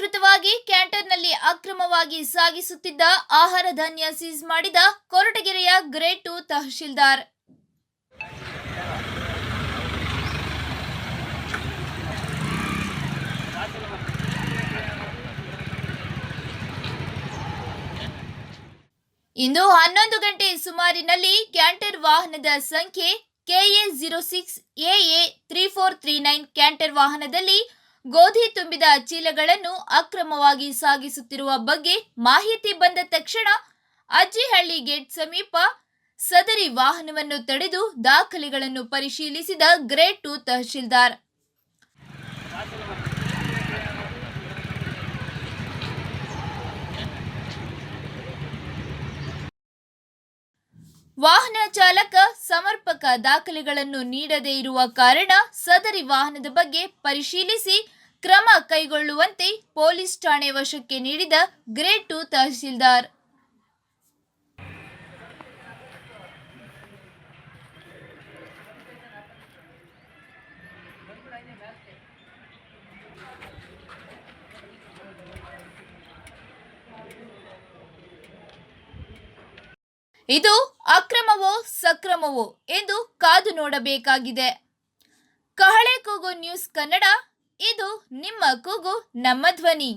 ಅನಧಿಕೃತವಾಗಿ ಕ್ಯಾಂಟರ್ನಲ್ಲಿ ಅಕ್ರಮವಾಗಿ ಸಾಗಿಸುತ್ತಿದ್ದ ಆಹಾರ ಧಾನ್ಯ ಸೀಸ್ ಮಾಡಿದ ಕೊರಟಗೆರೆಯ ಗ್ರೇಡ್ 2 ತಹಶೀಲ್ದಾರ್. ಇಂದು 11 ಗಂಟೆ ಸುಮಾರಿನಲ್ಲಿ ಕ್ಯಾಂಟರ್ ವಾಹನದ ಸಂಖ್ಯೆ KA06AA3439 ಕ್ಯಾಂಟರ್ ವಾಹನದಲ್ಲಿ ಗೋಧಿ ತುಂಬಿದ ಚೀಲಗಳನ್ನು ಅಕ್ರಮವಾಗಿ ಸಾಗಿಸುತ್ತಿರುವ ಬಗ್ಗೆ ಮಾಹಿತಿ ಬಂದ ತಕ್ಷಣ ಅಜ್ಜಿಹಳ್ಳಿ ಗೇಟ್ ಸಮೀಪ ಸದರಿ ವಾಹನವನ್ನು ತಡೆದು ದಾಖಲೆಗಳನ್ನು ಪರಿಶೀಲಿಸಿದ ಗ್ರೇಡ್ 2 ತಹಶೀಲ್ದಾರ್. ವಾಹನ ಚಾಲಕ ಸಮರ್ಪಕ ದಾಖಲೆಗಳನ್ನು ನೀಡದೇ ಇರುವ ಕಾರಣ ಸದರಿ ವಾಹನದ ಬಗ್ಗೆ ಪರಿಶೀಲಿಸಿ ಕ್ರಮ ಕೈಗೊಳ್ಳುವಂತೆ ಪೊಲೀಸ್ ಠಾಣೆ ವಶಕ್ಕೆ ನೀಡಿದ ಗ್ರೇಡ್ 2 ತಹಶೀಲ್ದಾರ್. ಇದು ಅಕ್ರಮವೋ ಸಕ್ರಮವೋ ಎಂದು ಕಾದು ನೋಡಬೇಕಾಗಿದೆ. ಕಹಳೆ ಕೂಗು ನ್ಯೂಸ್ ಕನ್ನಡ, ಇದು ನಿಮ್ಮ ಕೂಗು ನಮ್ಮ ಧ್ವನಿ.